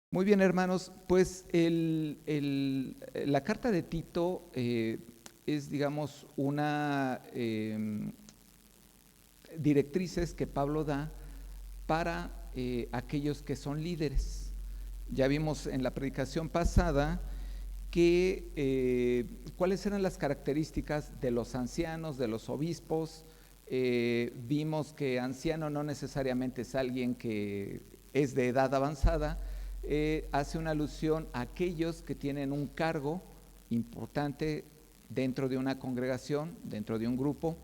Muy bien, hermanos, pues la carta de Tito es, digamos, una directrices que Pablo da para aquellos que son líderes. Ya vimos en la predicación pasada que cuáles eran las características de los ancianos, de los obispos. Vimos que anciano no necesariamente es alguien que es de edad avanzada, hace una alusión a aquellos que tienen un cargo importante dentro de una congregación, dentro de un grupo.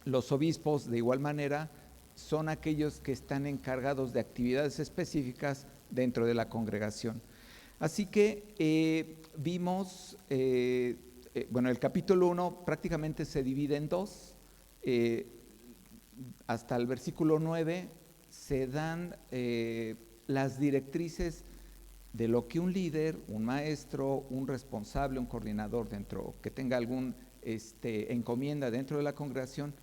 Los obispos, de igual manera, son aquellos que están encargados de actividades específicas dentro de la congregación. Así que vimos, bueno, el capítulo 1 prácticamente se divide en dos. eh, Hasta el versículo 9 se dan las directrices de lo que un líder, un maestro, un responsable, un coordinador dentro, que tenga algún encomienda dentro de la congregación,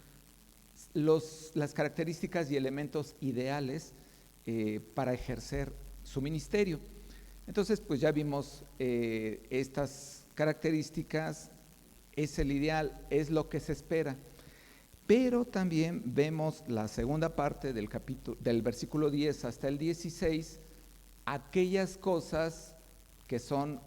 las características y elementos ideales para ejercer su ministerio. Entonces, pues ya vimos estas características, es el ideal, es lo que se espera. Pero también vemos la segunda parte del capítulo, del versículo 10 hasta el 16, aquellas cosas que son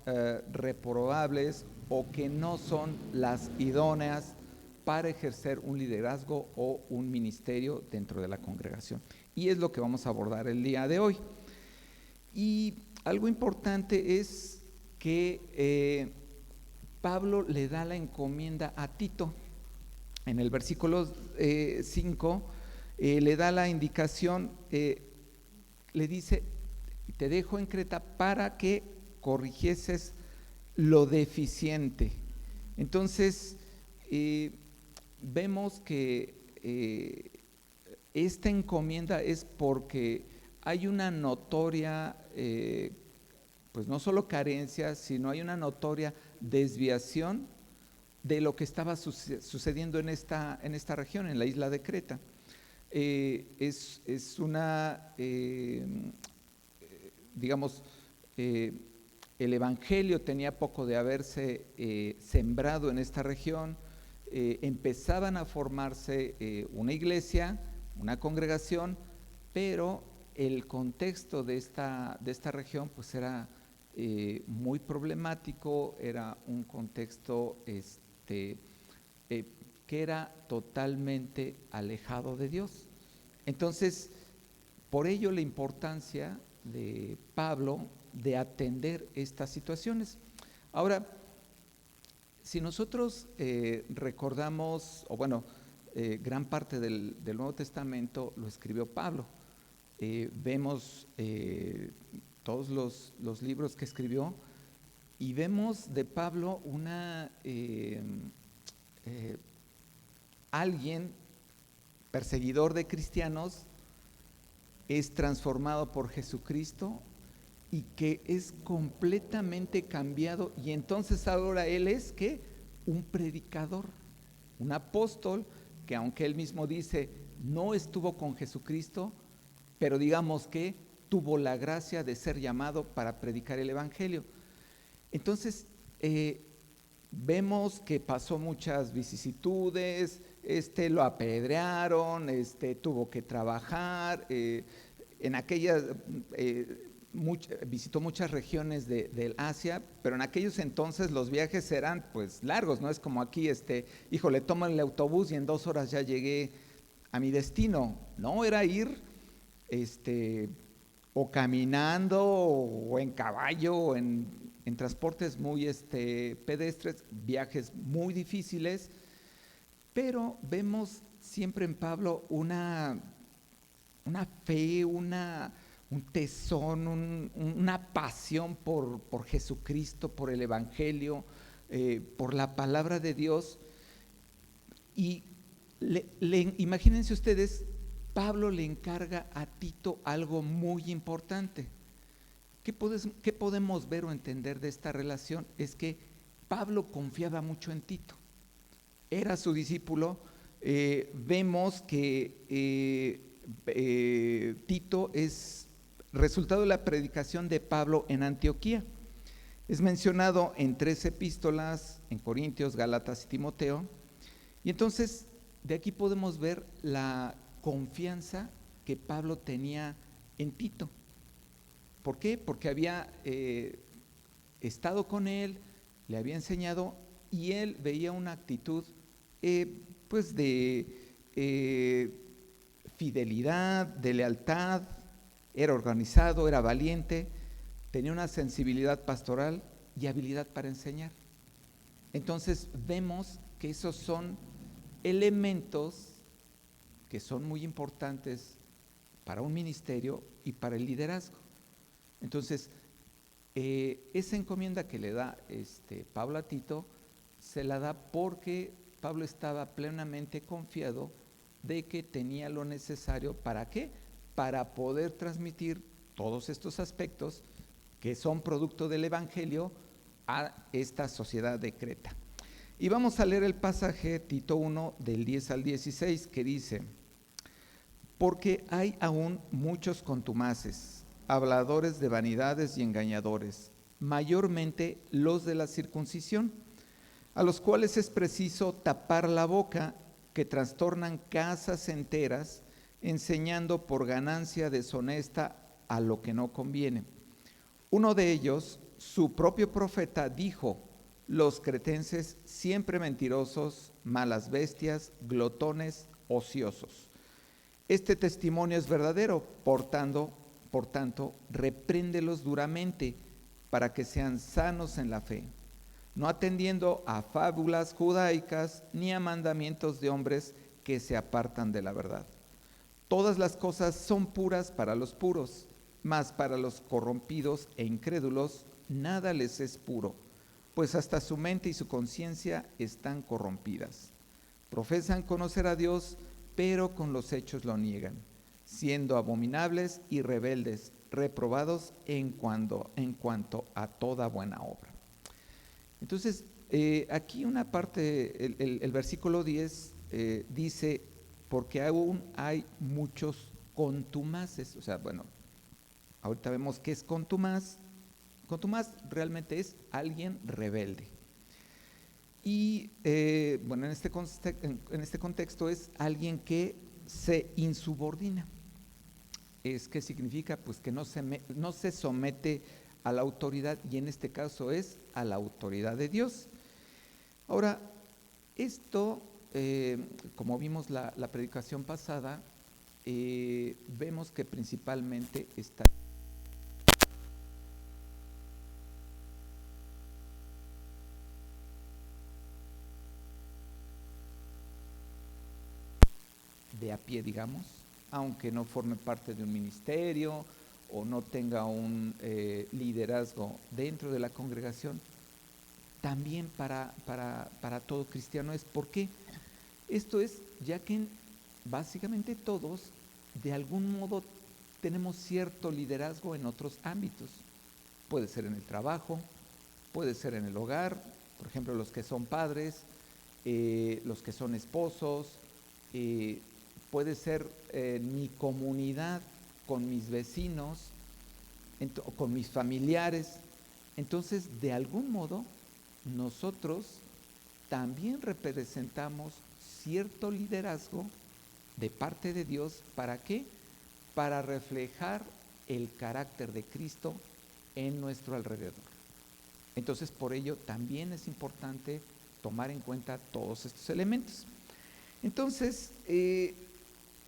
reprobables o que no son las idóneas para ejercer un liderazgo o un ministerio dentro de la congregación. Y es lo que vamos a abordar el día de hoy. Y algo importante es que Pablo le da la encomienda a Tito. En el versículo 5 le da la indicación, le dice, te dejo en Creta para que corrigieses lo deficiente. Entonces, vemos que esta encomienda es porque hay una notoria, pues no solo carencia, sino hay una notoria desviación de lo que estaba sucediendo en esta región, en la isla de Creta. Es una, digamos, el evangelio tenía poco de haberse sembrado en esta región, empezaban a formarse una iglesia, una congregación, pero el contexto de esta región pues era muy problemático, era un contexto que era totalmente alejado de Dios. Entonces, por ello la importancia de Pablo de atender estas situaciones. Ahora, si nosotros recordamos, o bueno, gran parte del Nuevo Testamento lo escribió Pablo. Vemos todos los libros que escribió y vemos de Pablo alguien perseguidor de cristianos, es transformado por Jesucristo y que es completamente cambiado, y entonces ahora él es ¿qué? Un predicador, un apóstol, que aunque él mismo dice no estuvo con Jesucristo, pero digamos que tuvo la gracia de ser llamado para predicar el evangelio. Entonces vemos que pasó muchas vicisitudes, lo apedrearon, tuvo que trabajar, en aquellas, visitó muchas regiones del Asia, pero en aquellos entonces los viajes eran pues largos, no es como aquí, híjole, tomo el autobús y en 2 horas ya llegué a mi destino. No, era ir, o caminando o en caballo o en transportes muy pedestres, viajes muy difíciles, pero vemos siempre en Pablo una fe, un tesón, una pasión por Jesucristo, por el Evangelio, por la palabra de Dios. Y imagínense ustedes, Pablo le encarga a Tito algo muy importante. ¿Qué podemos ver o entender de esta relación? Es que Pablo confiaba mucho en Tito, era su discípulo. Vemos que Tito es resultado de la predicación de Pablo en Antioquía. Es mencionado en 3 epístolas, en Corintios, Gálatas y Timoteo. Y entonces, de aquí podemos ver la confianza que Pablo tenía en Tito. ¿Por qué? Porque había estado con él, le había enseñado y él veía una actitud pues de fidelidad, de lealtad, era organizado, era valiente, tenía una sensibilidad pastoral y habilidad para enseñar. Entonces vemos que esos son elementos que son muy importantes para un ministerio y para el liderazgo. Entonces, esa encomienda que le da Pablo a Tito, se la da porque Pablo estaba plenamente confiado de que tenía lo necesario. ¿Para qué? Para poder transmitir todos estos aspectos que son producto del Evangelio a esta sociedad de Creta. Y vamos a leer el pasaje Tito 1 del 10 al 16 que dice: porque hay aún muchos contumaces, habladores de vanidades y engañadores, mayormente los de la circuncisión, a los cuales es preciso tapar la boca, que trastornan casas enteras, enseñando por ganancia deshonesta a lo que no conviene. Uno de ellos, su propio profeta, dijo: los cretenses siempre mentirosos, malas bestias, glotones, ociosos. Este testimonio es verdadero, por tanto, repréndelos duramente para que sean sanos en la fe, no atendiendo a fábulas judaicas ni a mandamientos de hombres que se apartan de la verdad. Todas las cosas son puras para los puros, mas para los corrompidos e incrédulos nada les es puro, pues hasta su mente y su conciencia están corrompidas. Profesan conocer a Dios, pero con los hechos lo niegan, siendo abominables y rebeldes, reprobados en cuanto a toda buena obra. Entonces, aquí una parte, el versículo 10 dice: porque aún hay muchos contumaces. O sea, bueno, ahorita vemos qué es contumaz. Contumaz realmente es alguien rebelde. Y bueno, en este contexto es alguien que se insubordina. ¿Qué significa? Pues que no se somete a la autoridad, y en este caso es a la autoridad de Dios. Ahora, esto, como vimos la predicación pasada, vemos que principalmente está de a pie, digamos, aunque no forme parte de un ministerio o no tenga un liderazgo dentro de la congregación. También para todo cristiano es. ¿Por qué? Esto es ya que básicamente todos de algún modo tenemos cierto liderazgo en otros ámbitos. Puede ser en el trabajo, puede ser en el hogar, por ejemplo los que son padres, los que son esposos, puede ser en mi comunidad, con mis vecinos, con mis familiares. Entonces, de algún modo, nosotros también representamos cierto liderazgo de parte de Dios. ¿Para qué? Para reflejar el carácter de Cristo en nuestro alrededor. Entonces, por ello también es importante tomar en cuenta todos estos elementos. Entonces,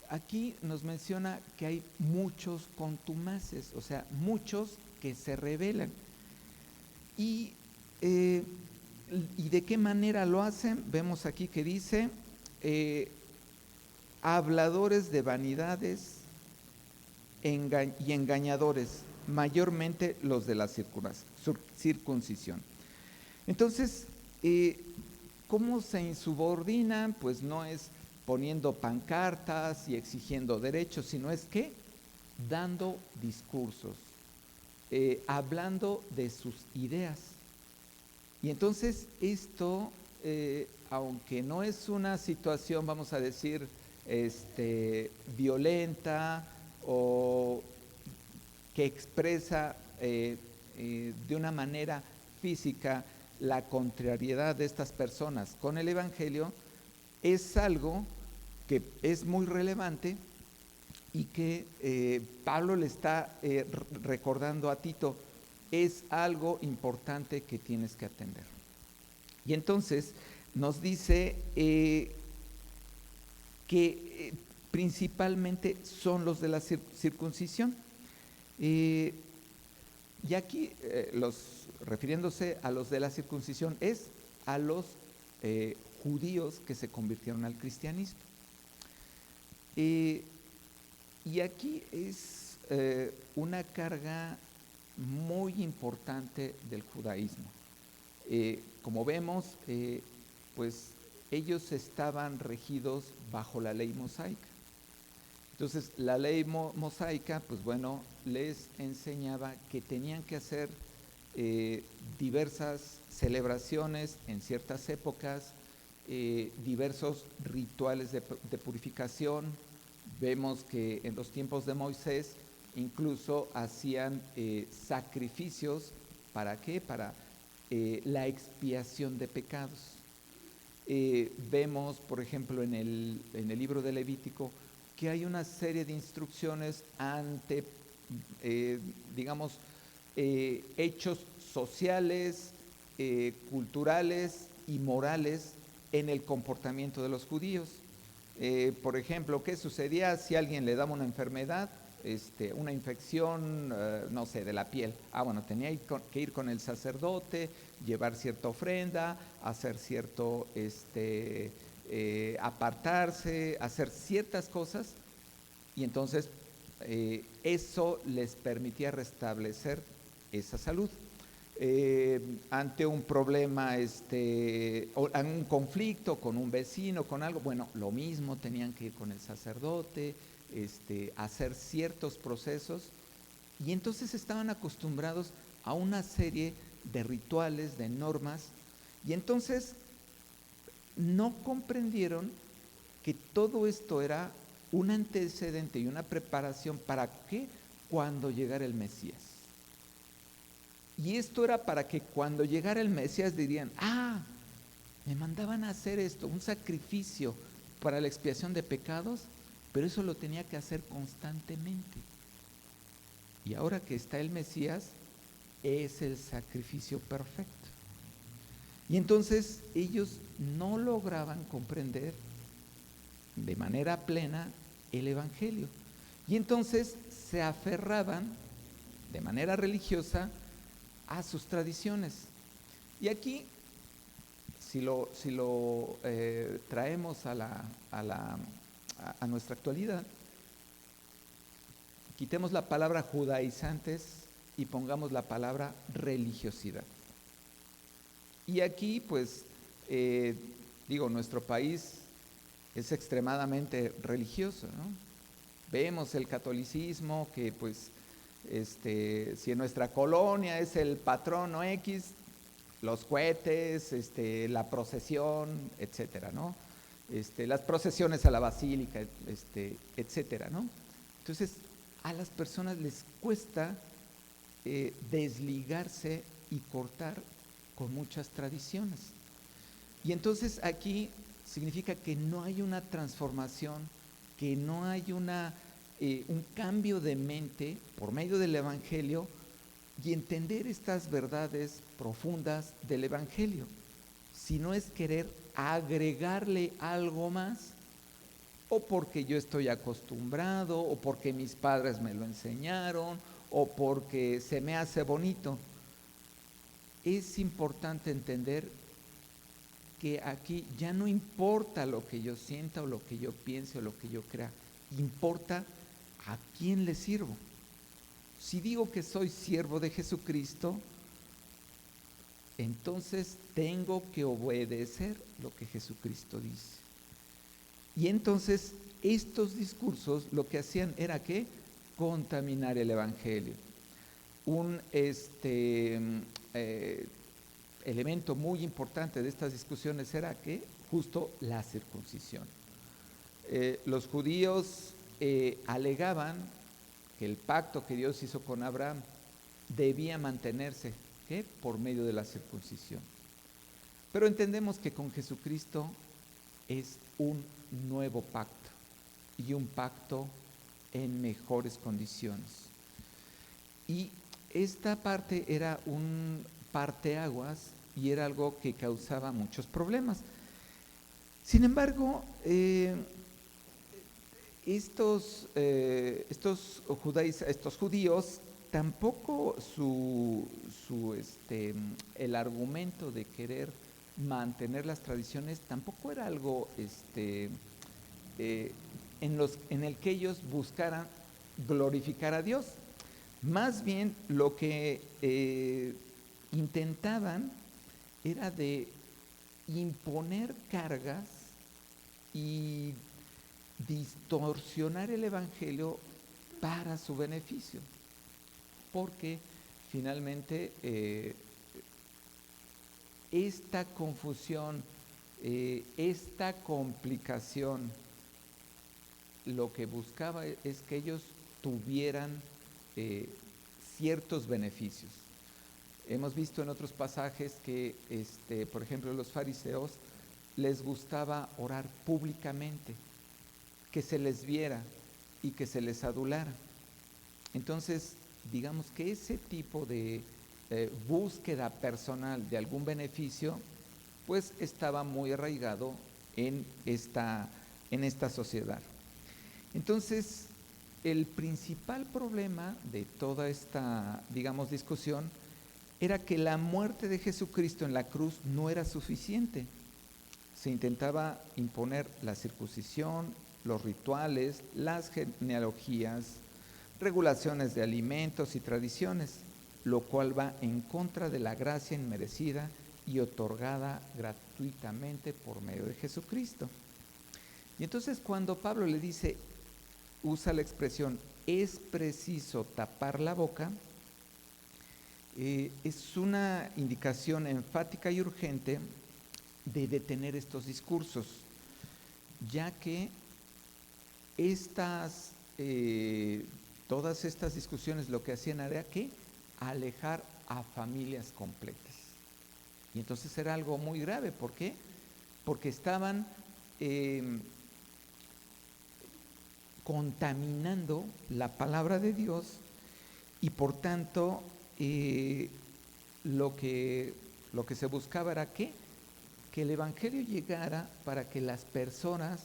aquí nos menciona que hay muchos contumaces, o sea, muchos que se rebelan. ¿Y de qué manera lo hacen? Vemos aquí que dice: habladores de vanidades y engañadores, mayormente los de la circuncisión. Entonces, ¿cómo se insubordinan? Pues no es poniendo pancartas y exigiendo derechos, sino es que dando discursos, hablando de sus ideas. Y entonces esto, aunque no es una situación, vamos a decir, violenta o que expresa de una manera física la contrariedad de estas personas con el Evangelio, es algo que es muy relevante y que Pablo le está recordando a Tito, es algo importante que tienes que atender. Y entonces nos dice que principalmente son los de la circuncisión. Y aquí, refiriéndose a los de la circuncisión, es a los judíos que se convirtieron al cristianismo. Y aquí es una carga muy importante del judaísmo. Como vemos, pues ellos estaban regidos bajo la ley mosaica. Entonces, la ley mosaica, pues bueno, les enseñaba que tenían que hacer diversas celebraciones en ciertas épocas, diversos rituales de purificación. Vemos que en los tiempos de Moisés incluso hacían sacrificios. ¿Para qué? Para la expiación de pecados. Vemos, por ejemplo, en el libro de Levítico, que hay una serie de instrucciones ante, digamos, hechos sociales, culturales y morales en el comportamiento de los judíos. Por ejemplo, ¿qué sucedía si a alguien le daba una enfermedad, una infección, no sé, de la piel? Bueno, tenía que ir con el sacerdote, llevar cierta ofrenda, hacer cierto, apartarse, hacer ciertas cosas, y entonces eso les permitía restablecer esa salud. Ante un problema, o un conflicto con un vecino, con algo, bueno, lo mismo, tenían que ir con el sacerdote, hacer ciertos procesos, y entonces estaban acostumbrados a una serie de rituales, de normas, y entonces no comprendieron que todo esto era un antecedente y una preparación para que cuando llegara el Mesías. Y esto era para que cuando llegara el Mesías dirían, me mandaban a hacer esto, un sacrificio para la expiación de pecados, pero eso lo tenía que hacer constantemente. Y ahora que está el Mesías, es el sacrificio perfecto. Y entonces ellos no lograban comprender de manera plena el Evangelio. Y entonces se aferraban de manera religiosa a sus tradiciones. Y aquí, si lo traemos a nuestra actualidad, quitemos la palabra judaizantes y pongamos la palabra religiosidad. Y aquí, pues, nuestro país es extremadamente religioso, ¿no? Vemos el catolicismo que, pues, si en nuestra colonia es el patrono X, los cohetes, la procesión, etcétera, ¿no? Las procesiones a la basílica, etcétera, ¿no? Entonces, a las personas les cuesta desligarse y cortar con muchas tradiciones. Y entonces aquí significa que no hay una transformación, que no hay un cambio de mente por medio del Evangelio y entender estas verdades profundas del Evangelio, sino es querer agregarle algo más, o porque yo estoy acostumbrado, o porque mis padres me lo enseñaron, o porque se me hace bonito. Es importante entender que aquí ya no importa lo que yo sienta o lo que yo piense o lo que yo crea, importa a quién le sirvo. Si digo que soy siervo de Jesucristo, entonces tengo que obedecer lo que Jesucristo dice. Y entonces estos discursos lo que hacían era ¿qué? Contaminar el Evangelio. Un elemento muy importante de estas discusiones era que justo la circuncisión. Los judíos alegaban que el pacto que Dios hizo con Abraham debía mantenerse, ¿qué? Por medio de la circuncisión. Pero entendemos que con Jesucristo es un nuevo pacto y un pacto en mejores condiciones. Y esta parte era un parteaguas y era algo que causaba muchos problemas. Sin embargo, estos judíos tampoco el argumento de querer mantener las tradiciones tampoco era algo en el que ellos buscaran glorificar a Dios. Más bien lo que intentaban era de imponer cargas y distorsionar el evangelio para su beneficio, porque finalmente esta confusión, esta complicación, lo que buscaba es que ellos tuvieran ciertos beneficios. Hemos visto en otros pasajes que, por ejemplo, los fariseos les gustaba orar públicamente, que se les viera y que se les adulara. Entonces, digamos que ese tipo de búsqueda personal de algún beneficio, pues estaba muy arraigado en esta sociedad. Entonces, el principal problema de toda esta, digamos, discusión era que la muerte de Jesucristo en la cruz no era suficiente. Se intentaba imponer la circuncisión, los rituales, las genealogías, regulaciones de alimentos y tradiciones, lo cual va en contra de la gracia inmerecida y otorgada gratuitamente por medio de Jesucristo. Y entonces cuando Pablo le dice, usa la expresión, es preciso tapar la boca, es una indicación enfática y urgente de detener estos discursos, ya que todas estas discusiones lo que hacían era que alejar a familias completas. Y entonces era algo muy grave. ¿Por qué? Porque estaban contaminando la palabra de Dios y por tanto lo que se buscaba era que el evangelio llegara para que las personas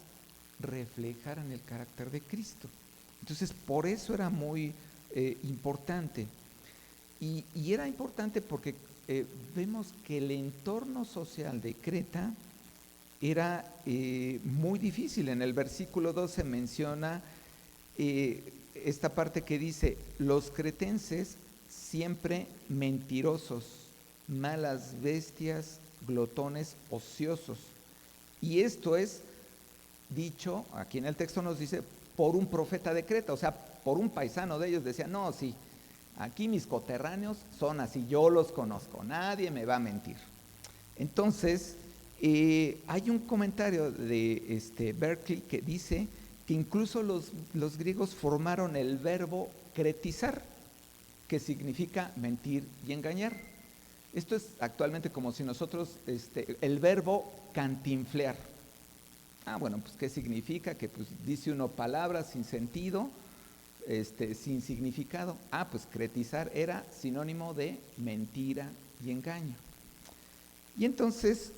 reflejaran el carácter de Cristo. Entonces, por eso era muy importante. Y era importante porque vemos que el entorno social de Creta era muy difícil. En el versículo 12 menciona esta parte que dice, los cretenses siempre mentirosos, malas bestias, glotones, ociosos. Y esto es dicho, aquí en el texto nos dice, por un profeta de Creta, o sea, por un paisano de ellos. Decía, no, sí, aquí mis coterráneos son así, yo los conozco, nadie me va a mentir. Entonces, hay un comentario de Berkeley que dice que incluso los griegos formaron el verbo cretizar, que significa mentir y engañar. Esto es actualmente como si nosotros, el verbo cantinflear. Bueno, pues ¿qué significa? Que pues dice uno palabras sin sentido, sin significado. Pues cretizar era sinónimo de mentira y engaño. Y entonces,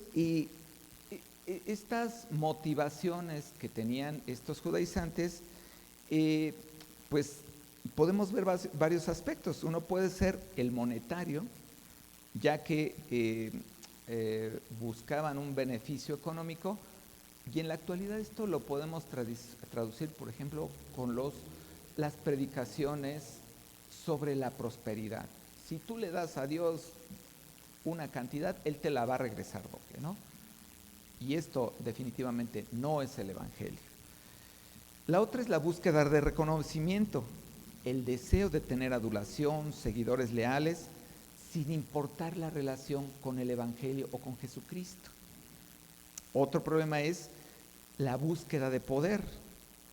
estas motivaciones que tenían estos judaizantes, pues podemos ver varios aspectos. Uno puede ser el monetario, ya que buscaban un beneficio económico, y en la actualidad esto lo podemos traducir, por ejemplo, con las predicaciones sobre la prosperidad. Si tú le das a Dios una cantidad, Él te la va a regresar doble, ¿no? Y esto definitivamente no es el evangelio. La otra es la búsqueda de reconocimiento, el deseo de tener adulación, seguidores leales, sin importar la relación con el evangelio o con Jesucristo. Otro problema es la búsqueda de poder,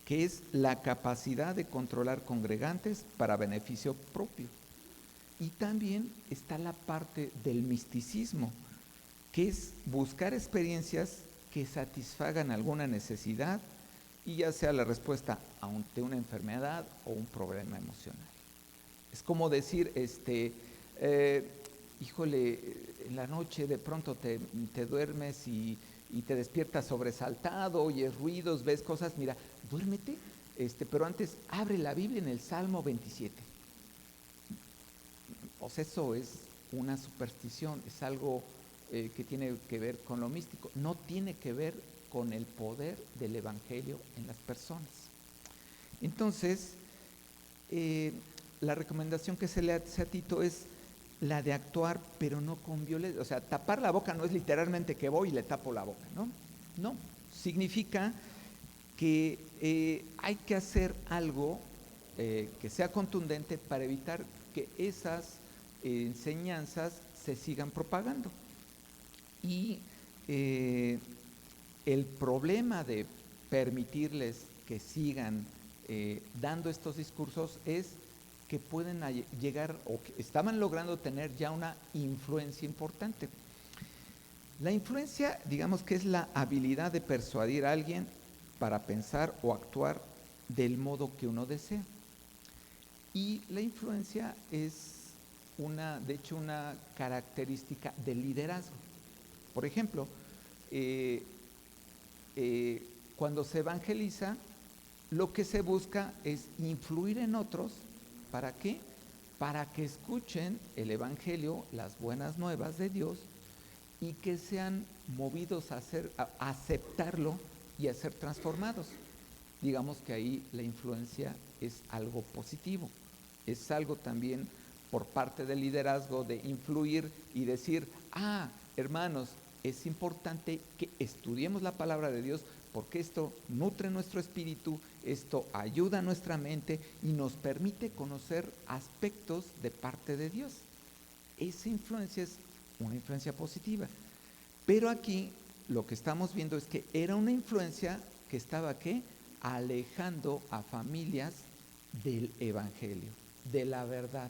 que es la capacidad de controlar congregantes para beneficio propio. Y también está la parte del misticismo, que es buscar experiencias que satisfagan alguna necesidad, y ya sea la respuesta ante una enfermedad o un problema emocional. Es como decir, híjole, en la noche de pronto te duermes y te despiertas sobresaltado, oyes ruidos, ves cosas, mira, duérmete, pero antes abre la Biblia en el Salmo 27. O sea, eso es una superstición, es algo que tiene que ver con lo místico, no tiene que ver con el poder del Evangelio en las personas. Entonces, la recomendación que se le hace a Tito es la de actuar, pero no con violencia. O sea, tapar la boca no es literalmente que voy y le tapo la boca, ¿no? No, significa que hay que hacer algo que sea contundente para evitar que esas enseñanzas se sigan propagando. Y el problema de permitirles que sigan dando estos discursos es que pueden llegar, o que estaban logrando tener ya una influencia importante. La influencia, digamos que es la habilidad de persuadir a alguien para pensar o actuar del modo que uno desea. Y la influencia es de hecho, una característica del liderazgo. Por ejemplo, cuando se evangeliza, lo que se busca es influir en otros. ¿Para qué? Para que escuchen el Evangelio, las buenas nuevas de Dios, y que sean movidos a aceptarlo y a ser transformados. Digamos que ahí la influencia es algo positivo, es algo también por parte del liderazgo de influir y decir, hermanos, es importante que estudiemos la palabra de Dios porque esto nutre nuestro espíritu, esto ayuda a nuestra mente y nos permite conocer aspectos de parte de Dios. Esa influencia es una influencia positiva. Pero aquí lo que estamos viendo es que era una influencia que estaba, ¿qué? Alejando a familias del Evangelio, de la verdad.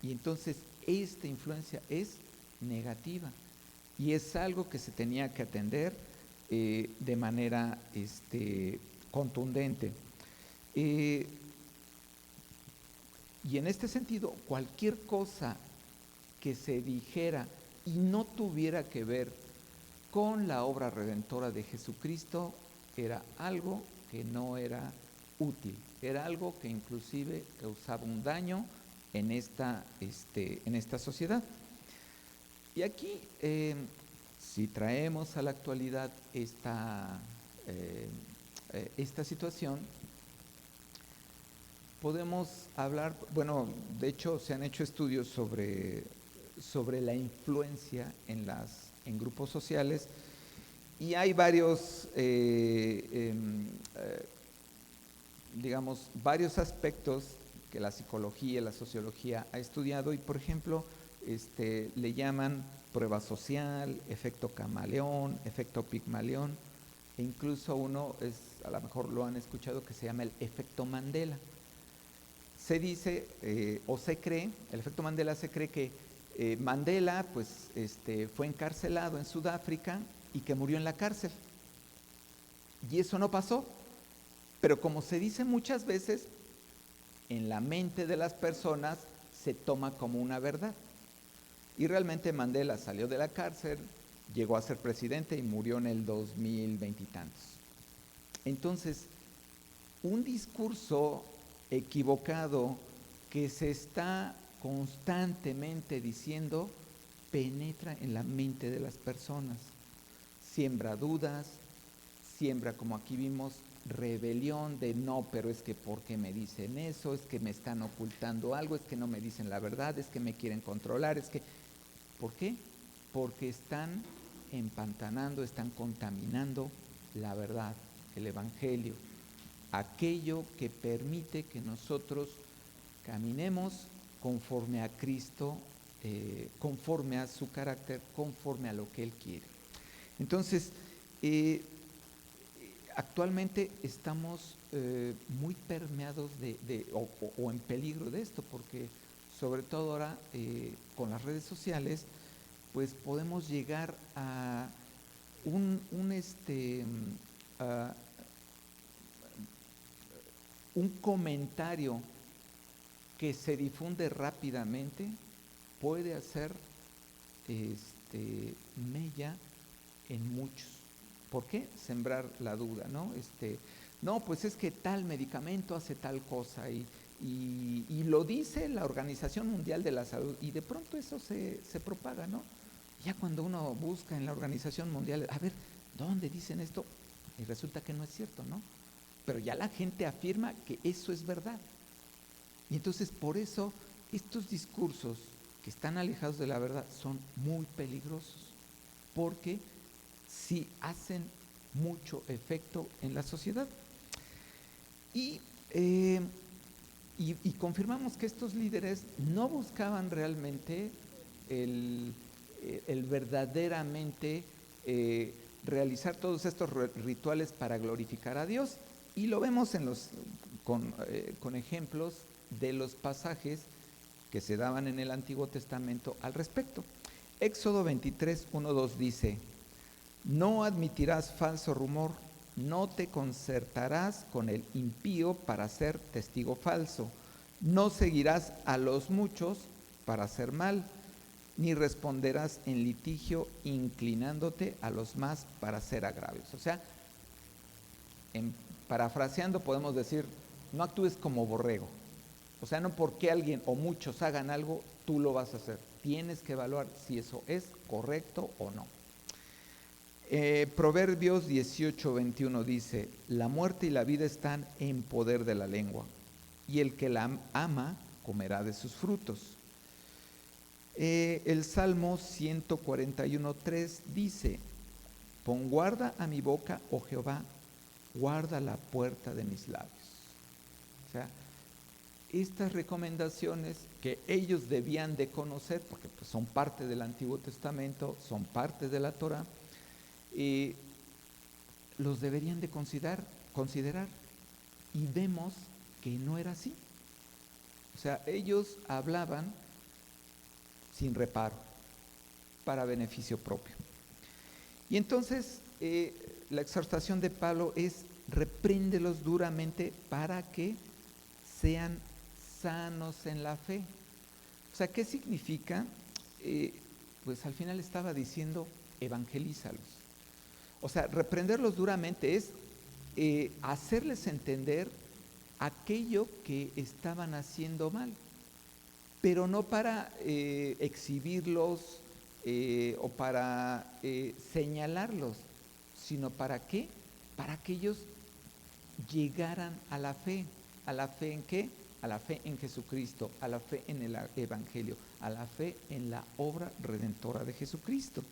Y entonces esta influencia es negativa y es algo que se tenía que atender de manera contundente. Y en este sentido, cualquier cosa que se dijera y no tuviera que ver con la obra redentora de Jesucristo era algo que no era útil, era algo que inclusive causaba un daño en esta sociedad. Y aquí, si traemos a la actualidad esta situación, podemos hablar, bueno, de hecho se han hecho estudios sobre la influencia en grupos sociales, y hay varios, varios aspectos que la psicología y la sociología ha estudiado, y por ejemplo, le llaman prueba social, efecto camaleón, efecto Pigmalión, e incluso a lo mejor lo han escuchado, que se llama el efecto Mandela. Se dice o se cree, el efecto Mandela se cree que Mandela fue encarcelado en Sudáfrica y que murió en la cárcel. Y eso no pasó. Pero como se dice muchas veces, en la mente de las personas se toma como una verdad. Y realmente Mandela salió de la cárcel, llegó a ser presidente y murió en el 2020 y tantos. Entonces, un discurso equivocado que se está constantemente diciendo penetra en la mente de las personas, siembra dudas, siembra, como aquí vimos, rebelión de no, pero es que ¿por qué me dicen eso? Es que me están ocultando algo, es que no me dicen la verdad, es que me quieren controlar, es que... ¿Por qué? Porque están empantanando, están contaminando la verdad, el Evangelio, aquello que permite que nosotros caminemos conforme a Cristo, conforme a su carácter, conforme a lo que Él quiere. Entonces, actualmente estamos muy permeados o en peligro de esto, porque sobre todo ahora con las redes sociales, pues podemos llegar a a un comentario que se difunde rápidamente puede hacer mella en muchos. ¿Por qué? Sembrar la duda, ¿no? No, pues es que tal medicamento hace tal cosa y lo dice la Organización Mundial de la Salud y de pronto eso se propaga, ¿no? Ya cuando uno busca en la Organización Mundial, a ver, ¿dónde dicen esto? Y resulta que no es cierto, ¿no? Pero ya la gente afirma que eso es verdad. Y entonces por eso estos discursos que están alejados de la verdad son muy peligrosos, porque sí hacen mucho efecto en la sociedad. Y, eh, y confirmamos que estos líderes no buscaban realmente el verdaderamente realizar todos estos rituales para glorificar a Dios. Y lo vemos con ejemplos de los pasajes que se daban en el Antiguo Testamento al respecto. Éxodo 23, 1, 2 dice: no admitirás falso rumor, no te concertarás con el impío para ser testigo falso, no seguirás a los muchos para hacer mal, ni responderás en litigio inclinándote a los más para hacer agravios. O sea, parafraseando podemos decir, no actúes como borrego. O sea, no porque alguien o muchos hagan algo, tú lo vas a hacer. Tienes que evaluar si eso es correcto o no. Proverbios 18, 21 dice: la muerte y la vida están en poder de la lengua, y el que la ama comerá de sus frutos. El Salmo 141, 3 dice: pon guarda a mi boca, oh Jehová, guarda la puerta de mis labios. O sea, estas recomendaciones que ellos debían de conocer, porque pues, son parte del Antiguo Testamento, son parte de la Torah, los deberían de considerar, y vemos que no era así. O sea, ellos hablaban sin reparo, para beneficio propio. Y entonces la exhortación de Pablo es: repréndelos duramente para que sean sanos en la fe. O sea, ¿qué significa? Pues al final estaba diciendo: evangelízalos. O sea, reprenderlos duramente es hacerles entender aquello que estaban haciendo mal, pero no para exhibirlos o para señalarlos, sino ¿para qué? Para que ellos llegaran a la fe. ¿A la fe en qué? A la fe en Jesucristo, a la fe en el Evangelio, a la fe en la obra redentora de Jesucristo.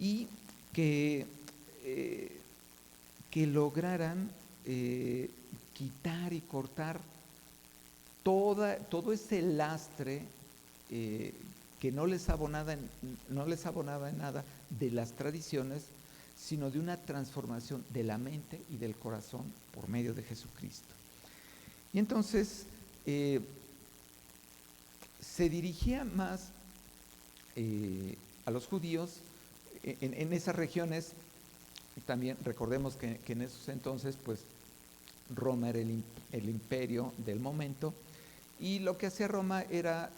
Y que lograran quitar y cortar todo ese lastre que no les abonaba en nada de las tradiciones, sino de una transformación de la mente y del corazón por medio de Jesucristo. Y entonces se dirigía más a los judíos en esas regiones. También recordemos que en esos entonces pues Roma era el imperio del momento, y lo que hacía Roma era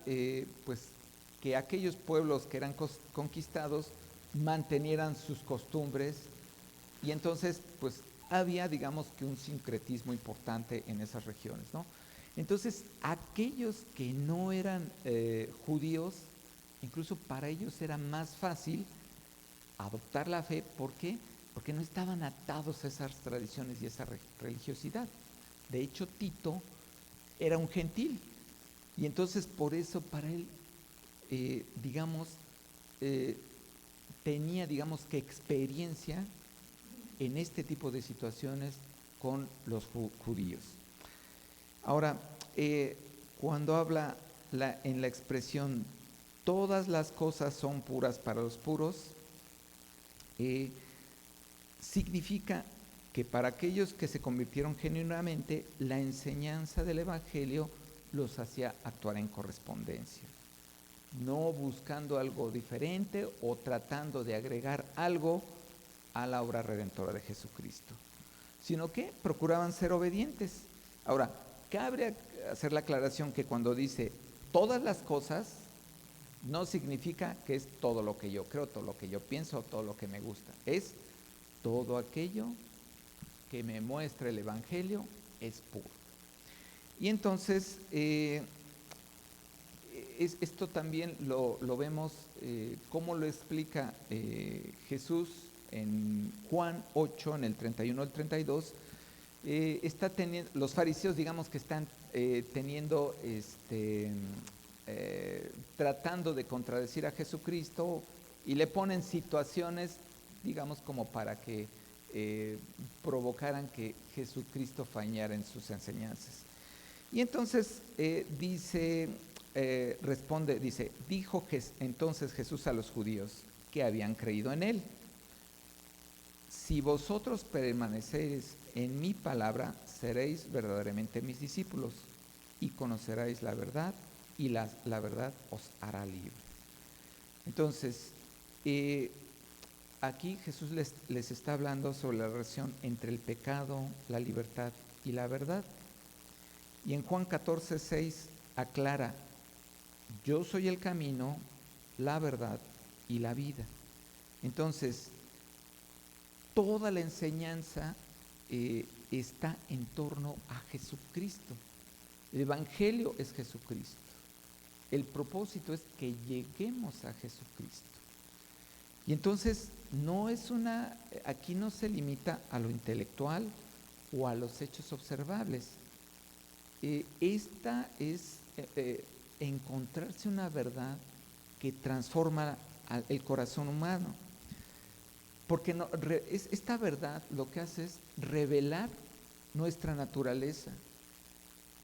pues que aquellos pueblos que eran conquistados mantenieran sus costumbres, y entonces pues había, digamos, que un sincretismo importante en esas regiones, ¿no? Entonces aquellos que no eran judíos, incluso para ellos era más fácil adoptar la fe. ¿Por qué? Porque no estaban atados a esas tradiciones y esa religiosidad. De hecho, Tito era un gentil, y entonces por eso para él, digamos, tenía, digamos, que experiencia en este tipo de situaciones con los judíos. Ahora, cuando habla en la expresión todas las cosas son puras para los puros, significa que para aquellos que se convirtieron genuinamente, la enseñanza del Evangelio los hacía actuar en correspondencia, no buscando algo diferente o tratando de agregar algo a la obra redentora de Jesucristo, sino que procuraban ser obedientes. Ahora, cabe hacer la aclaración que cuando dice todas las cosas, no significa que es todo lo que yo creo, todo lo que yo pienso, todo lo que me gusta. Es todo aquello que me muestra el Evangelio es puro. Y entonces, esto también lo vemos, cómo lo explica Jesús en Juan 8, en el 31 al 32. Los fariseos, digamos que están teniendo, tratando de contradecir a Jesucristo y le ponen situaciones, digamos, como para que provocaran que Jesucristo fallara en sus enseñanzas. Y entonces responde, dice, dijo entonces Jesús a los judíos que habían creído en él: si vosotros permaneceréis en mi palabra, seréis verdaderamente mis discípulos y conoceréis la verdad, y la verdad os hará libre. Entonces, aquí Jesús les está hablando sobre la relación entre el pecado, la libertad y la verdad. Y en Juan 14:6 aclara: yo soy el camino, la verdad y la vida. Entonces, toda la enseñanza está en torno a Jesucristo. El Evangelio es Jesucristo. El propósito es que lleguemos a Jesucristo. Y entonces aquí no se limita a lo intelectual o a los hechos observables. Esta es encontrarse una verdad que transforma el corazón humano. Porque esta verdad lo que hace es revelar nuestra naturaleza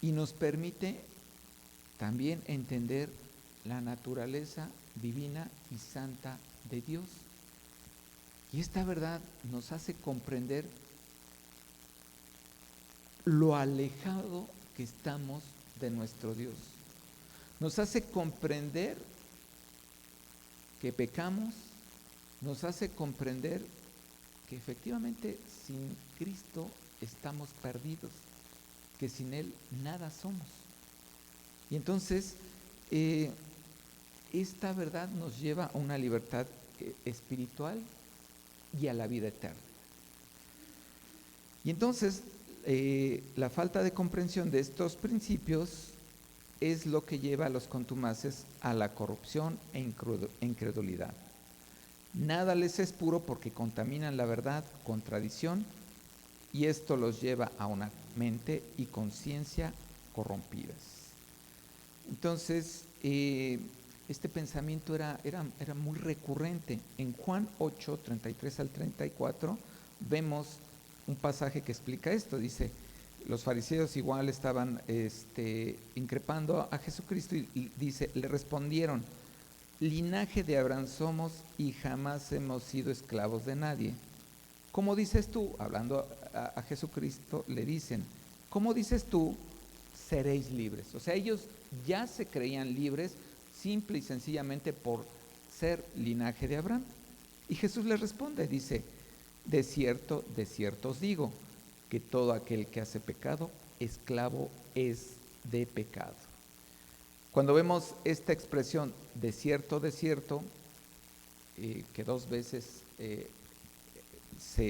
y nos permite también entender la naturaleza divina y santa de Dios. Y esta verdad nos hace comprender lo alejado que estamos de nuestro Dios. Nos hace comprender que pecamos, nos hace comprender que efectivamente sin Cristo estamos perdidos, que sin Él nada somos. Y entonces, esta verdad nos lleva a una libertad espiritual y a la vida eterna. Y entonces, la falta de comprensión de estos principios es lo que lleva a los contumaces a la corrupción e incredulidad. Nada les es puro porque contaminan la verdad con tradición, y esto los lleva a una mente y conciencia corrompidas. Entonces, este pensamiento era muy recurrente. En Juan 8, 33 al 34, vemos un pasaje que explica esto. Dice, los fariseos igual estaban increpando a Jesucristo y dice, le respondieron: linaje de Abraham somos y jamás hemos sido esclavos de nadie. ¿Cómo dices tú? Hablando a Jesucristo, le dicen, ¿cómo dices tú seréis libres? O sea, ellos ya se creían libres simple y sencillamente por ser linaje de Abraham. Y Jesús les responde, dice, de cierto os digo, que todo aquel que hace pecado, esclavo es de pecado. Cuando vemos esta expresión de cierto, que dos veces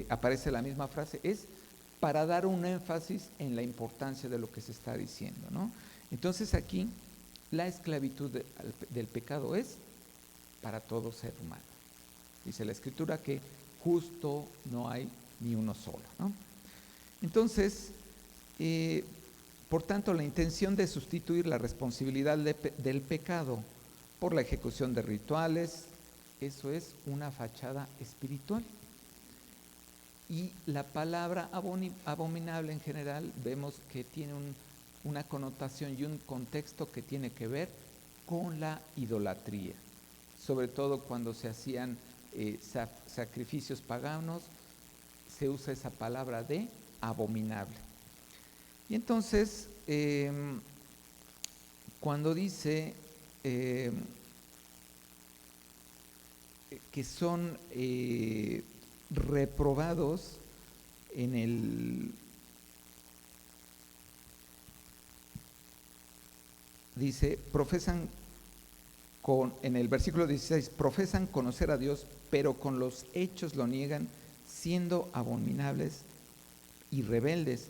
aparece la misma frase, es para dar un énfasis en la importancia de lo que se está diciendo, ¿no? Entonces aquí la esclavitud del pecado es para todo ser humano. Dice la Escritura que justo no hay ni uno solo, ¿no? Entonces, por tanto, la intención de sustituir la responsabilidad del pecado por la ejecución de rituales, eso es una fachada espiritual. Y la palabra abominable en general vemos que tiene una connotación y un contexto que tiene que ver con la idolatría, sobre todo cuando se hacían sacrificios paganos, se usa esa palabra de abominable. Y entonces, cuando dice que son reprobados dice, en el versículo 16, profesan conocer a Dios, pero con los hechos lo niegan, siendo abominables y rebeldes,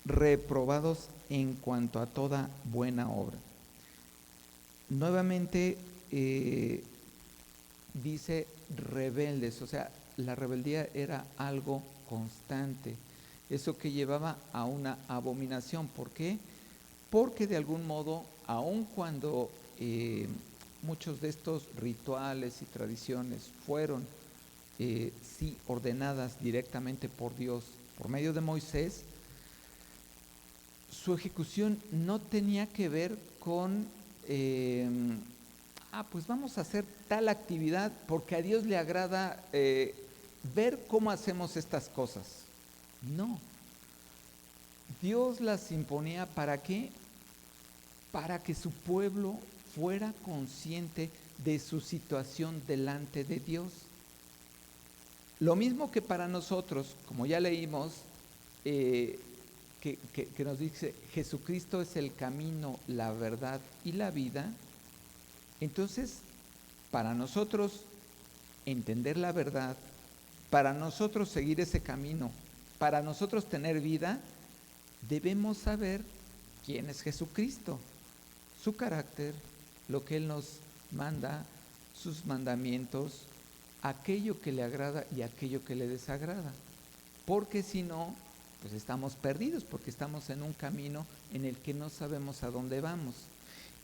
reprobados en cuanto a toda buena obra. Nuevamente dice rebeldes, o sea, la rebeldía era algo constante, eso que llevaba a una abominación. ¿Por qué? Porque de algún modo, aun cuando muchos de estos rituales y tradiciones fueron sí ordenadas directamente por Dios por medio de Moisés, su ejecución no tenía que ver con pues vamos a hacer tal actividad porque a Dios le agrada ver cómo hacemos estas cosas. No, Dios las imponía ¿para qué? Para que su pueblo fuera consciente de su situación delante de Dios. Lo mismo que para nosotros, como ya leímos, que nos dice Jesucristo es el camino, la verdad y la vida. Entonces, para nosotros entender la verdad, para nosotros seguir ese camino, para nosotros tener vida, debemos saber quién es Jesucristo, su carácter, lo que Él nos manda, sus mandamientos, aquello que le agrada y aquello que le desagrada. Porque si no, pues estamos perdidos, porque estamos en un camino en el que no sabemos a dónde vamos.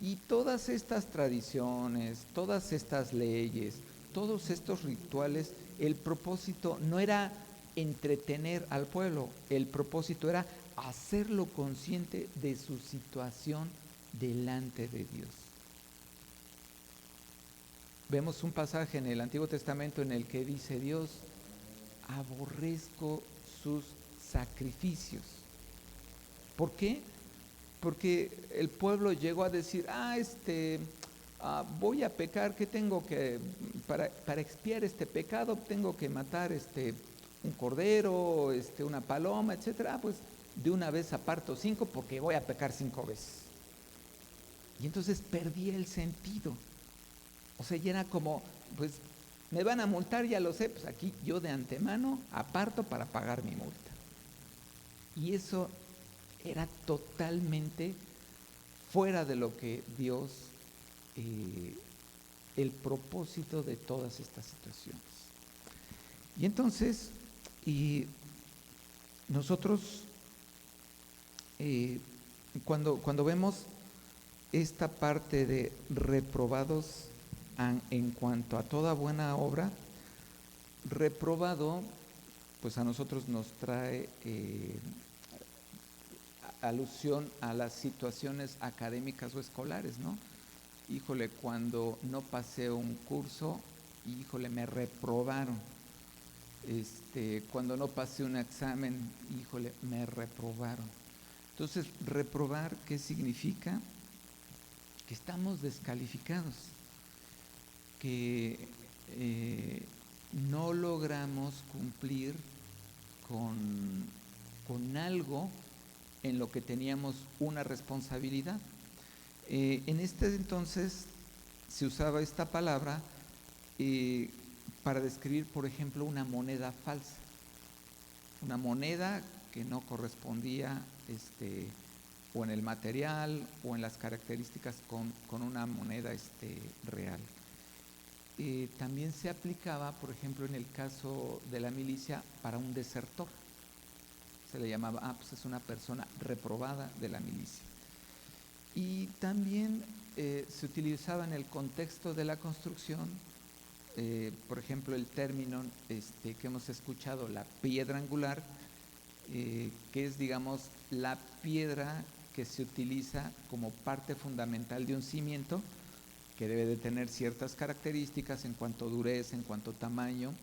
Y todas estas tradiciones, todas estas leyes, todos estos rituales, el propósito no era entretener al pueblo, el propósito era hacerlo consciente de su situación delante de Dios. Vemos un pasaje en el Antiguo Testamento en el que dice Dios, aborrezco sus sacrificios. ¿Por qué? Porque el pueblo llegó a decir, voy a pecar, ¿qué tengo que, para expiar este pecado, tengo que matar un cordero, una paloma, etcétera? Pues de una vez aparto 5 porque voy a pecar 5 veces. Y entonces perdía el sentido. O sea, ya era como, pues me van a multar, ya lo sé, pues aquí yo de antemano aparto para pagar mi multa. Y eso era totalmente fuera de lo que Dios, el propósito de todas estas situaciones. Y entonces, nosotros, cuando vemos esta parte de reprobados en cuanto a toda buena obra, reprobado, pues a nosotros nos trae alusión a las situaciones académicas o escolares, ¿no? Híjole, cuando no pasé un curso, híjole, me reprobaron. Cuando no pasé un examen, híjole, me reprobaron. Entonces, reprobar, ¿qué significa? Que estamos descalificados, que no logramos cumplir con algo en lo que teníamos una responsabilidad. En este entonces se usaba esta palabra para describir, por ejemplo, una moneda falsa, una moneda que no correspondía o en el material o en las características con una moneda real. También se aplicaba, por ejemplo, en el caso de la milicia, para un desertor. Se le llamaba, pues es una persona reprobada de la milicia. Y también se utilizaba en el contexto de la construcción, por ejemplo, el término que hemos escuchado, la piedra angular, que es, digamos, la piedra que se utiliza como parte fundamental de un cimiento, que debe de tener ciertas características en cuanto a dureza, en cuanto a tamaño,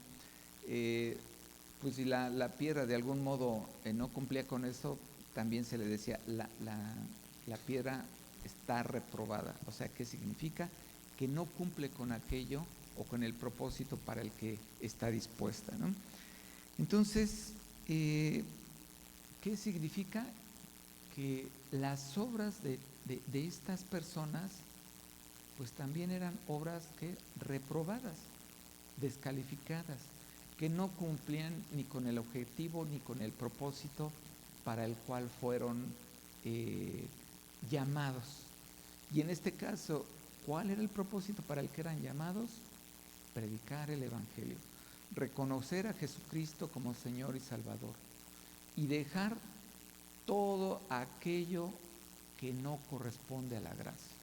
pues si la piedra de algún modo no cumplía con eso, también se le decía, la piedra está reprobada. O sea, ¿qué significa? Que no cumple con aquello o con el propósito para el que está dispuesta, ¿no? Entonces, ¿qué significa? Que las obras de estas personas pues también eran obras que reprobadas, descalificadas, que no cumplían ni con el objetivo ni con el propósito para el cual fueron llamados. Y en este caso, ¿cuál era el propósito para el que eran llamados? Predicar el Evangelio, reconocer a Jesucristo como Señor y Salvador y dejar todo aquello que no corresponde a la gracia,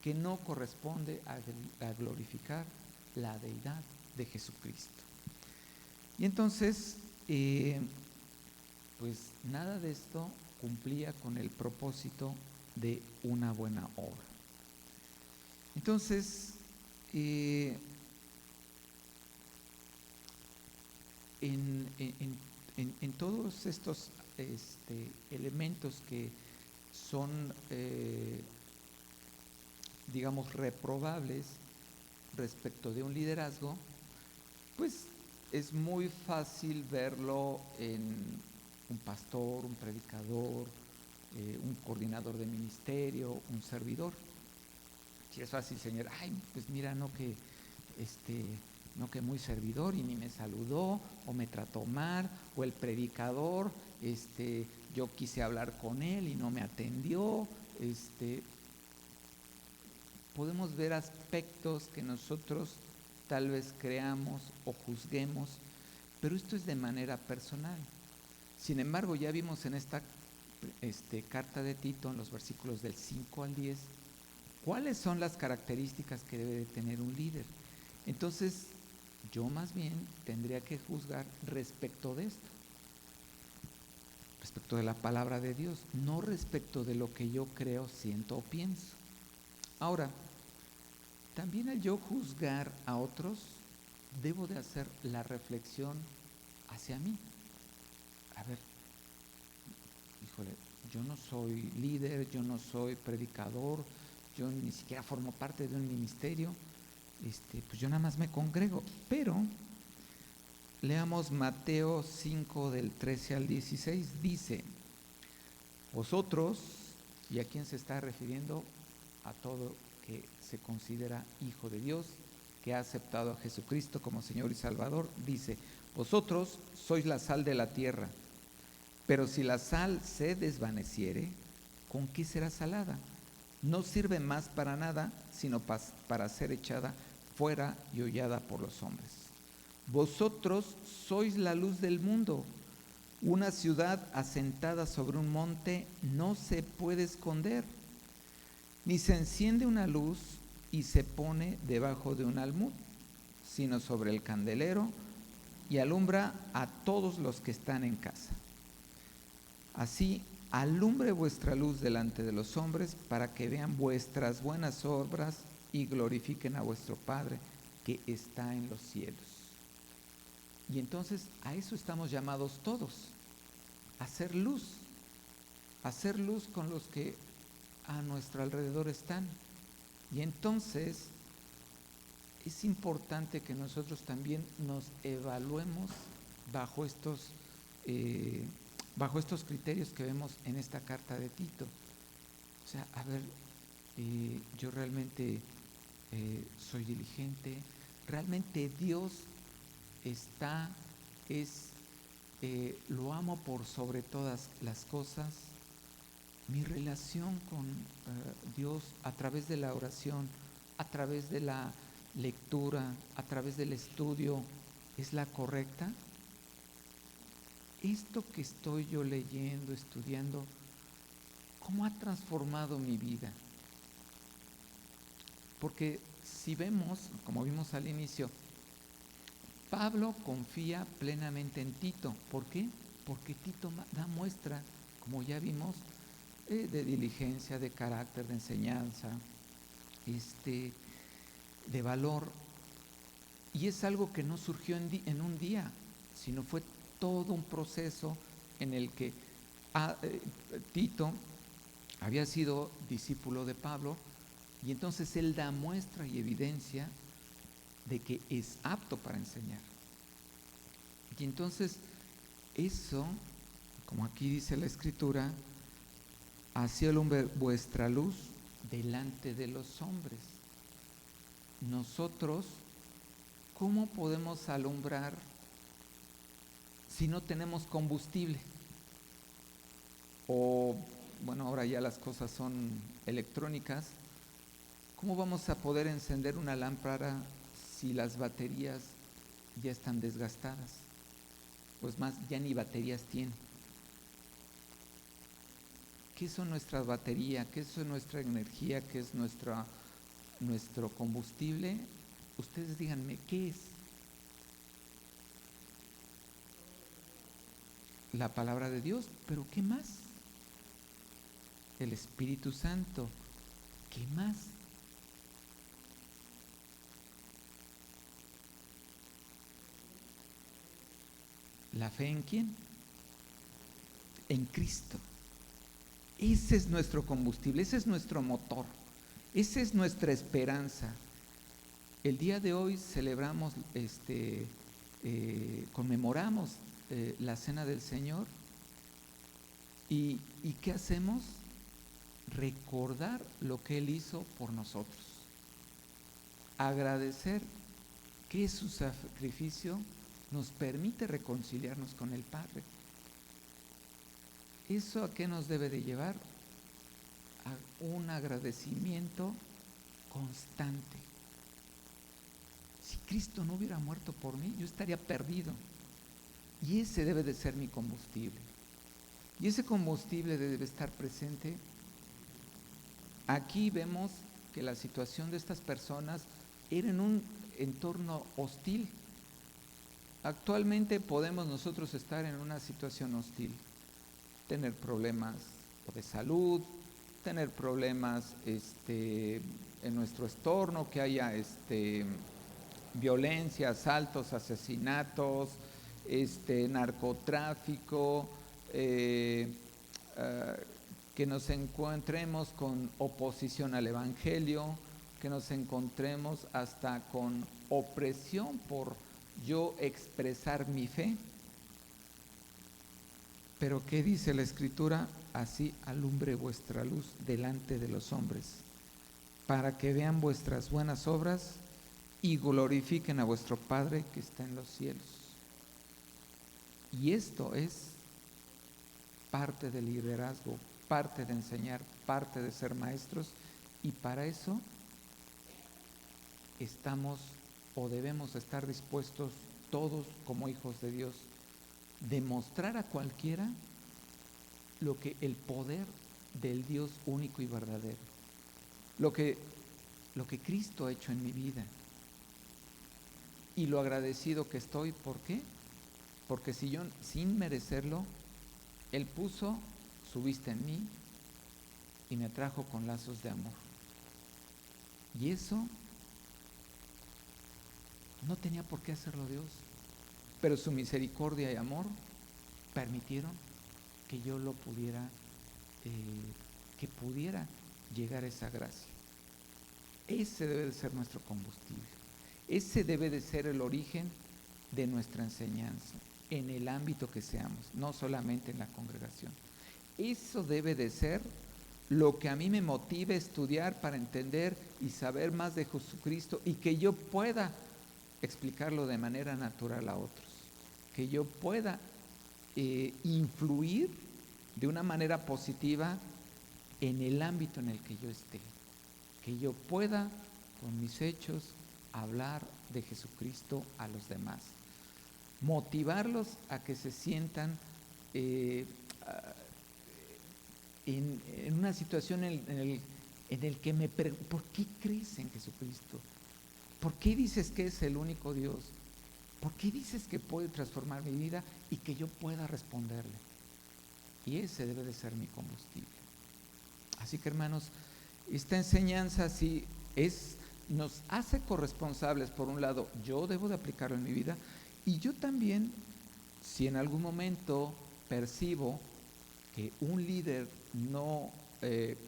que no corresponde a glorificar la deidad de Jesucristo. Y entonces, pues nada de esto cumplía con el propósito de una buena obra. Entonces, en todos estos elementos que son, digamos, reprobables respecto de un liderazgo, pues es muy fácil verlo en un pastor, un predicador, un coordinador de ministerio, un servidor. Si es fácil, señor, ay, pues mira, no que muy servidor y ni me saludó, o me trató mal, o el predicador, yo quise hablar con él y no me atendió. Podemos ver aspectos que nosotros tal vez creamos o juzguemos, pero esto es de manera personal. Sin embargo, ya vimos en esta carta de Tito, en los versículos del 5 al 10, cuáles son las características que debe de tener un líder. Entonces, yo más bien tendría que juzgar respecto de esto, respecto de la palabra de Dios, no respecto de lo que yo creo, siento o pienso. Ahora, también al yo juzgar a otros, debo de hacer la reflexión hacia mí. A ver, híjole, yo no soy líder, yo no soy predicador, yo ni siquiera formo parte de un ministerio, pues yo nada más me congrego. Pero leamos Mateo 5 del 13 al 16, dice, vosotros, ¿y a quién se está refiriendo? A todo que se considera hijo de Dios, que ha aceptado a Jesucristo como Señor y Salvador, dice, vosotros sois la sal de la tierra, pero si la sal se desvaneciere, ¿con qué será salada? No sirve más para nada, sino para ser echada fuera y hollada por los hombres. Vosotros sois la luz del mundo. Una ciudad asentada sobre un monte no se puede esconder, ni se enciende una luz y se pone debajo de un almud, sino sobre el candelero y alumbra a todos los que están en casa. Así alumbre vuestra luz delante de los hombres para que vean vuestras buenas obras y glorifiquen a vuestro Padre que está en los cielos. Y entonces a eso estamos llamados todos, a hacer luz con los que a nuestro alrededor están. Y entonces es importante que nosotros también nos evaluemos bajo estos criterios que vemos en esta carta de Tito. O sea, a ver, yo realmente soy diligente, realmente Dios lo amo por sobre todas las cosas. Mi relación con Dios a través de la oración, a través de la lectura, a través del estudio, ¿es la correcta? Esto que estoy yo leyendo, estudiando, ¿cómo ha transformado mi vida? Porque si vemos, como vimos al inicio, Pablo confía plenamente en Tito. ¿Por qué? Porque Tito da muestra, como ya vimos, de diligencia, de carácter, de enseñanza, de valor. Y es algo que no surgió en un día, sino fue todo un proceso en el que Tito había sido discípulo de Pablo, y entonces él da muestra y evidencia de que es apto para enseñar. Y entonces eso, como aquí dice la Escritura, así alumbre vuestra luz delante de los hombres. Nosotros, ¿cómo podemos alumbrar si no tenemos combustible? O, bueno, ahora ya las cosas son electrónicas. ¿Cómo vamos a poder encender una lámpara si las baterías ya están desgastadas? Pues más, ya ni baterías tienen. ¿Qué son nuestras baterías? ¿Qué es nuestra energía? ¿Qué es nuestro combustible? Ustedes díganme, ¿qué es? La palabra de Dios, pero ¿qué más? El Espíritu Santo, ¿qué más? ¿La fe en quién? En Cristo. Ese es nuestro combustible, ese es nuestro motor, esa es nuestra esperanza. El día de hoy celebramos, conmemoramos la Cena del Señor, y ¿qué hacemos? Recordar lo que Él hizo por nosotros, agradecer que su sacrificio nos permite reconciliarnos con el Padre. ¿Eso a qué nos debe de llevar? A un agradecimiento constante. Si Cristo no hubiera muerto por mí, yo estaría perdido. Y ese debe de ser mi combustible. Y ese combustible debe estar presente. Aquí vemos que la situación de estas personas era en un entorno hostil. Actualmente podemos nosotros estar en una situación hostil, tener problemas de salud, tener problemas en nuestro entorno, que haya violencia, asaltos, asesinatos, narcotráfico, que nos encontremos con oposición al Evangelio, que nos encontremos hasta con opresión por yo expresar mi fe. Pero ¿qué dice la Escritura? Así alumbre vuestra luz delante de los hombres, para que vean vuestras buenas obras y glorifiquen a vuestro Padre que está en los cielos. Y esto es parte del liderazgo, parte de enseñar, parte de ser maestros, y para eso estamos o debemos estar dispuestos todos como hijos de Dios, demostrar a cualquiera lo que el poder del Dios único y verdadero, lo que Cristo ha hecho en mi vida, y lo agradecido que estoy. ¿Por qué? Porque si yo, sin merecerlo, Él puso su vista en mí y me atrajo con lazos de amor. Y eso no tenía por qué hacerlo Dios, pero su misericordia y amor permitieron que yo lo pudiera, que pudiera llegar a esa gracia. Ese debe de ser nuestro combustible. Ese debe de ser el origen de nuestra enseñanza, en el ámbito que seamos, no solamente en la congregación. Eso debe de ser lo que a mí me motive a estudiar para entender y saber más de Jesucristo, y que yo pueda explicarlo de manera natural a otros, que yo pueda influir de una manera positiva en el ámbito en el que yo esté, que yo pueda con mis hechos hablar de Jesucristo a los demás, motivarlos a que se sientan en una situación en el que me pregunto, ¿por qué crees en Jesucristo? ¿Por qué dices que es el único Dios? ¿Por qué dices que puede transformar mi vida y que yo pueda responderle? Y ese debe de ser mi combustible. Así que, hermanos, esta enseñanza sí nos hace corresponsables. Por un lado, yo debo de aplicarlo en mi vida, y yo también Si en algún momento percibo que un líder no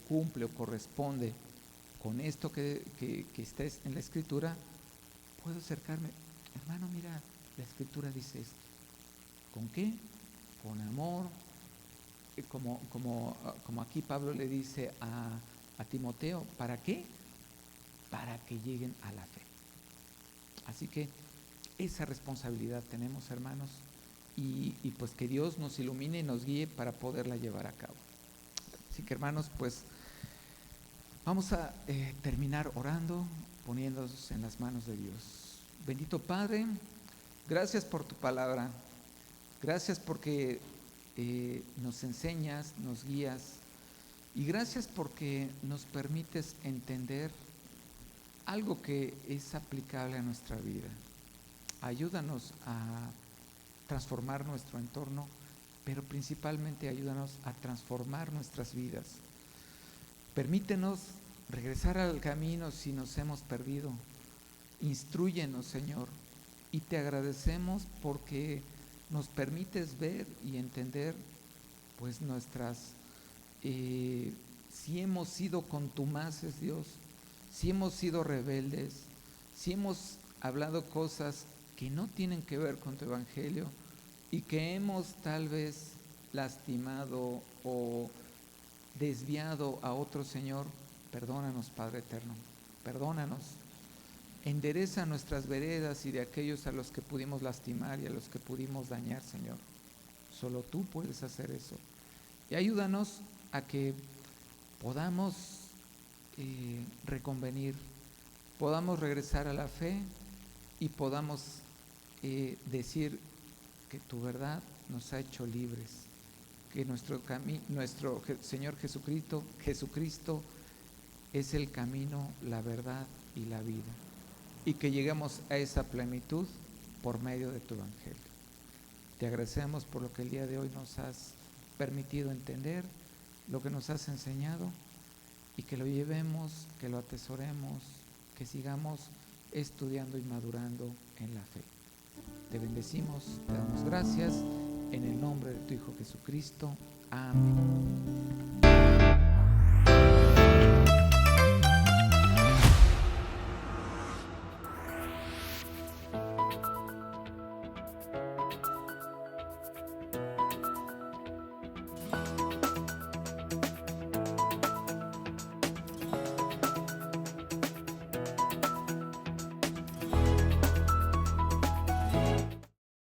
cumple o corresponde con esto que está en la Escritura, puedo acercarme. Hermano, mira, la Escritura dice esto. ¿Con qué? Con amor. Como aquí Pablo le dice a Timoteo, ¿para qué? Para que lleguen a la fe. Así que esa responsabilidad tenemos, hermanos, y pues que Dios nos ilumine y nos guíe para poderla llevar a cabo. Así que, hermanos, pues vamos a terminar orando, poniéndonos en las manos de Dios. Bendito Padre, gracias por tu palabra, gracias porque nos enseñas, nos guías, y gracias porque nos permites entender algo que es aplicable a nuestra vida. Ayúdanos a transformar nuestro entorno, pero principalmente ayúdanos a transformar nuestras vidas. Permítenos regresar al camino si nos hemos perdido. Instrúyenos, Señor, y te agradecemos porque nos permites ver y entender pues si hemos sido contumaces, Dios, si hemos sido rebeldes, si hemos hablado cosas que no tienen que ver con tu evangelio y que hemos tal vez lastimado o desviado a otro, Señor, perdónanos, Padre eterno, perdónanos. Endereza nuestras veredas y de aquellos a los que pudimos lastimar y a los que pudimos dañar, Señor. Solo tú puedes hacer eso. Y ayúdanos a que podamos reconvenir, podamos regresar a la fe y podamos decir que tu verdad nos ha hecho libres, que nuestro Señor Jesucristo es el camino, la verdad y la vida, y que lleguemos a esa plenitud por medio de tu evangelio. Te agradecemos por lo que el día de hoy nos has permitido entender, lo que nos has enseñado, y que lo llevemos, que lo atesoremos, que sigamos estudiando y madurando en la fe. Te bendecimos, te damos gracias, en el nombre de tu Hijo Jesucristo. Amén.